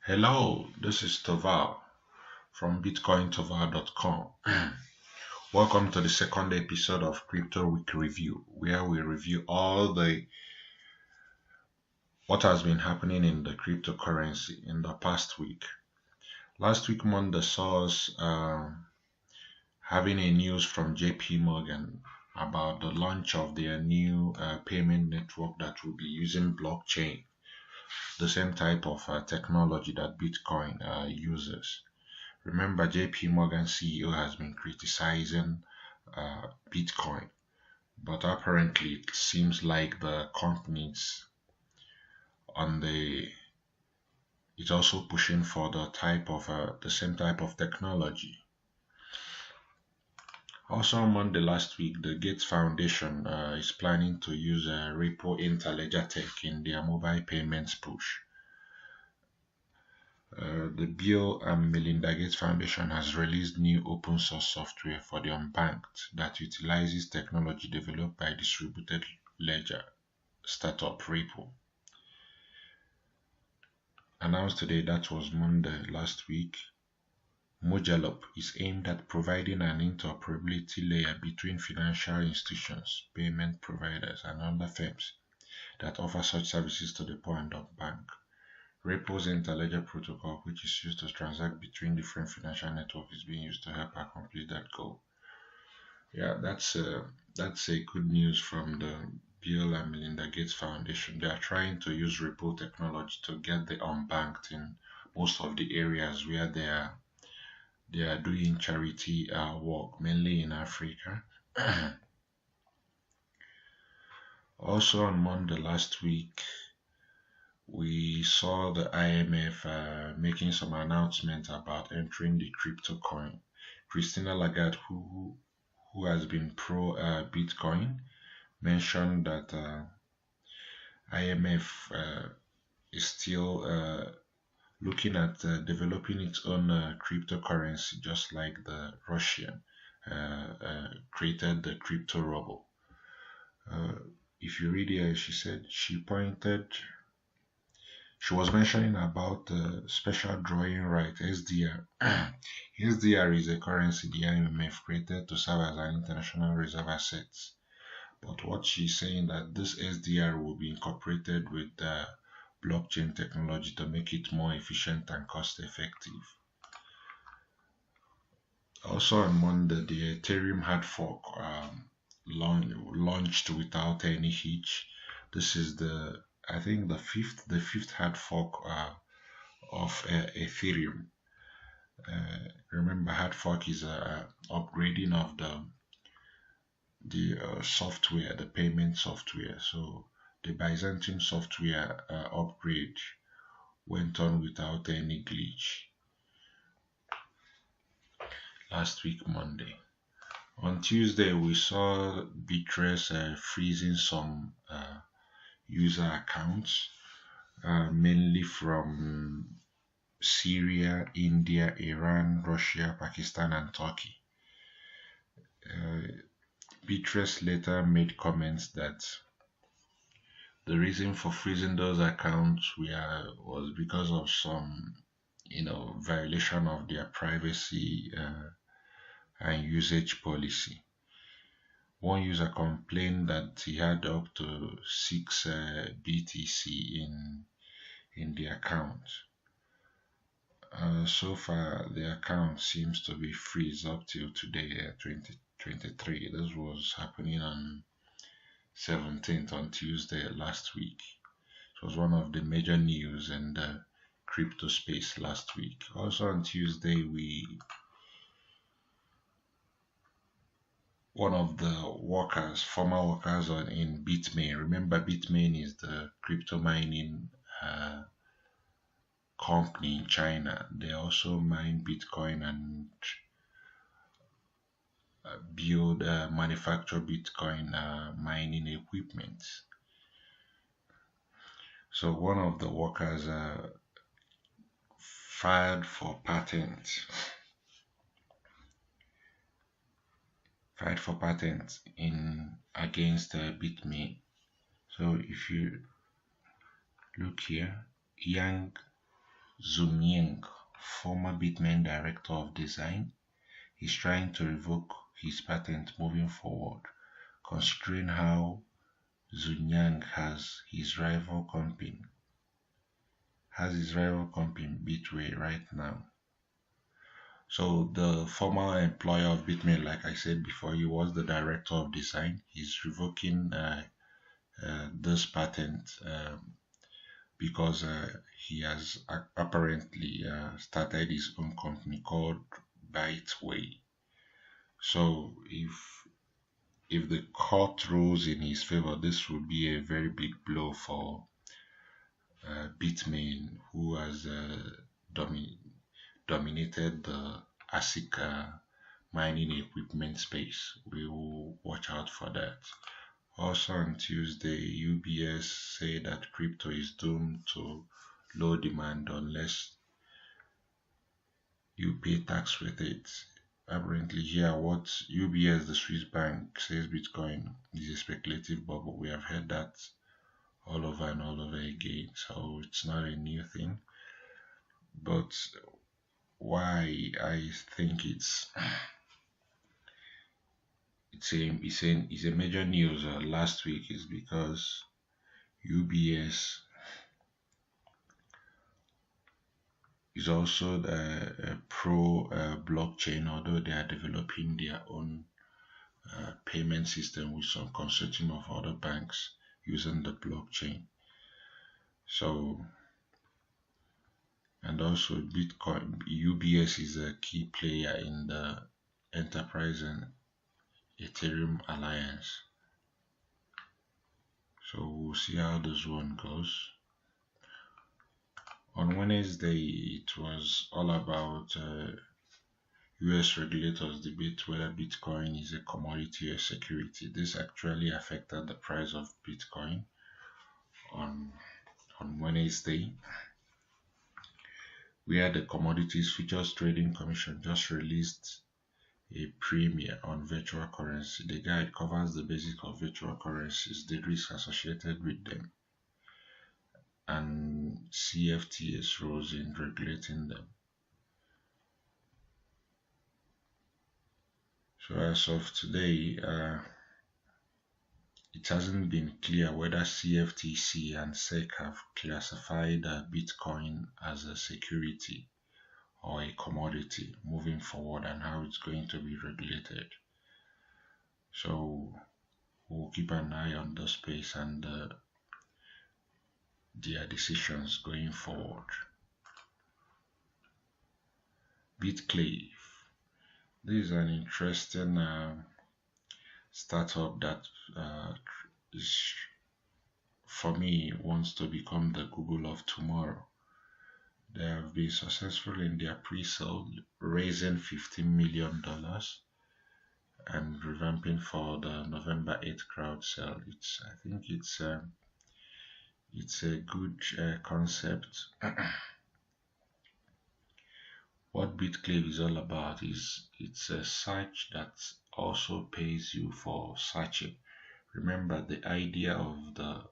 Hello, this is Toval from bitcointoval.com. Welcome to the second episode of Crypto Week Review, where we review all the what has been happening in the cryptocurrency in the past week. Last week Monday saw us having a news from JP Morgan about the launch of their new payment network that will be using blockchain, the same type of technology that Bitcoin uses. Remember, JP Morgan CEO has been criticizing Bitcoin, but apparently it seems like the companies on the it's also pushing for the same type of technology. Also on Monday last week, the Gates Foundation is planning to use Ripple Interledger Tech in their mobile payments push. The Bill and Melinda Gates Foundation has released new open source software for the unbanked that utilizes technology developed by distributed ledger startup Ripple. Announced today, that was Monday last week, Mojalop is aimed at providing an interoperability layer between financial institutions, payment providers, and other firms that offer such services to the poor and unbanked. Ripple's Interledger protocol, which is used to transact between different financial networks, is being used to help accomplish that goal. Yeah, that's a good news from the Bill and Melinda Gates Foundation. They are trying to use Ripple technology to get the unbanked in most of the areas where they are doing charity work, mainly in Africa. Also on Monday last week, we saw the IMF making some announcements about entering the crypto coin. Christina Lagarde, who has been pro Bitcoin, mentioned that IMF is still looking at developing its own cryptocurrency, just like the Russian created the crypto ruble. If you read here, she was mentioning about the special drawing right, SDR. SDR is a currency the IMF created to serve as an international reserve asset. But what she's saying that this SDR will be incorporated with blockchain technology to make it more efficient and cost effective. Also on Monday, the Ethereum hard fork launched without any hitch. This is I think the fifth hard fork of Ethereum. Remember, hard fork is a upgrading of the software, the payment software. So the Byzantium software upgrade went on without any glitch last week Monday. On Tuesday, we saw Bittrex freezing some user accounts, mainly from Syria, India, Iran, Russia, Pakistan, and Turkey. Bittrex later made comments that the reason for freezing those accounts was because of some, violation of their privacy and usage policy. One user complained that he had up to 6 BTC in the account. So far, the account seems to be freeze up till today, 2023. This was happening on 17th, on Tuesday last week. It was one of the major news in the crypto space last week. Also on Tuesday, one of the former workers in Bitmain. Remember, Bitmain is the crypto mining company in China. They also mine Bitcoin and manufacture Bitcoin mining equipment. So one of the workers filed for patent in against Bitmain. So if you look here, Yang Zunying, former Bitmain director of design, is trying to revoke his patent moving forward, considering how Zunyang has his rival company Bitway right now. So the former employer of Bitmain, like I said before, he was the director of design. He's revoking this patent because he has apparently started his own company called Byteway. So if the court rules in his favor, this would be a very big blow for Bitmain, who has domi- dominated the ASIC mining equipment space. We will watch out for that. Also on Tuesday, UBS said that crypto is doomed to low demand unless you pay tax with it. Apparently, here what UBS, the Swiss bank, says Bitcoin is a speculative bubble. We have heard that all over and all over again, so it's not a new thing. But why I think it's a major news last week is because UBS is also a pro blockchain, although they are developing their own payment system with some consortium of other banks using the blockchain. So, and also Bitcoin, UBS is a key player in the Enterprise and Ethereum Alliance. So we'll see how this one goes. On Wednesday, it was all about US regulators debate whether Bitcoin is a commodity or security. This actually affected the price of Bitcoin on Wednesday, where the Commodities Futures Trading Commission just released a premiere on virtual currency. The guide covers the basics of virtual currencies, the risks associated with them, and CFTC's roles in regulating them. So as of today, it hasn't been clear whether CFTC and SEC have classified Bitcoin as a security or a commodity moving forward and how it's going to be regulated. So we'll keep an eye on the space and their decisions going forward. BitClave. This is an interesting startup that is, for me, wants to become the Google of tomorrow. They have been successful in their pre-sale, raising $15 million and revamping for the November 8th crowd sale. I think it's a good concept. What BitClave is all about is it's a search that also pays you for searching. Remember, the idea of the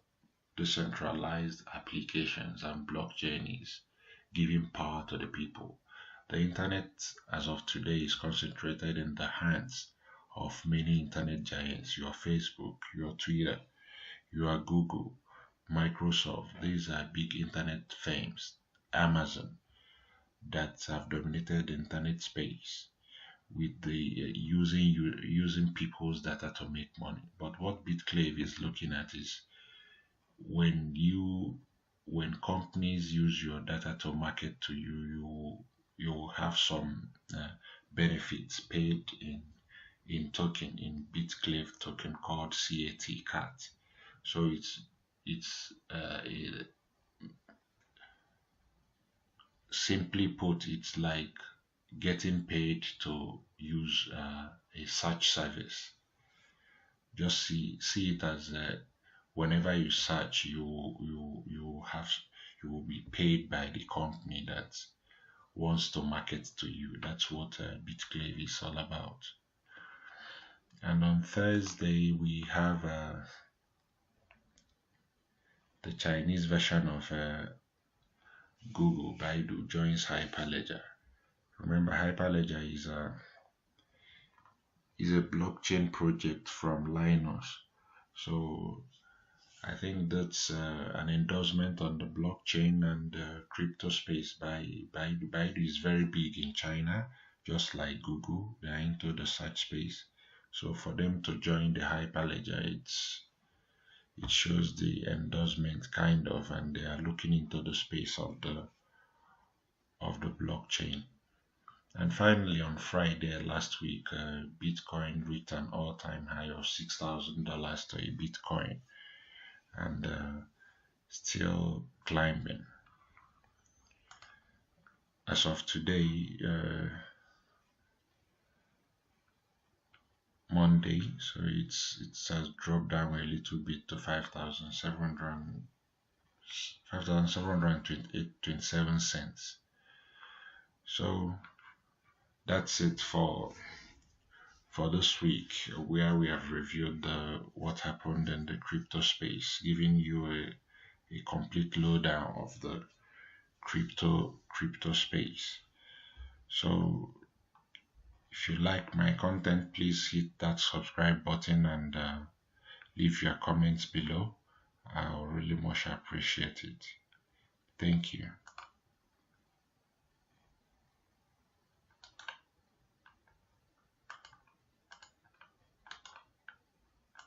decentralized applications and blockchain is giving power to the people. The internet as of today is concentrated in the hands of many internet giants. Your Facebook, your Twitter, your Google, Microsoft. These are big internet firms. Amazon, that have dominated the internet space with the using people's data to make money. But what BitClave is looking at is when companies use your data to market to you, you will have some benefits paid in token, in BitClave token called CAT. So simply put, it's like getting paid to use a search service. Just see it as whenever you search, you will be paid by the company that wants to market to you. That's what BitClave is all about. And on Thursday we have the Chinese version of Google, Baidu joins Hyperledger. Remember, Hyperledger is a blockchain project from Linus. So I think that's an endorsement on the blockchain and crypto space by Baidu. Baidu is very big in China, just like Google. They are into the search space. So for them to join the Hyperledger, it shows the endorsement kind of, and they are looking into the space of the blockchain. And finally, on Friday last week, Bitcoin reached an all-time high of $6,000 to a Bitcoin, and still climbing. As of today, Monday, so it has dropped down a little bit to 5,728.27 cents. So that's it for this week, where we have reviewed what happened in the crypto space, giving you a complete lowdown of the crypto space. So if you like my content, please hit that subscribe button and leave your comments below. I'll really much appreciate it. Thank you.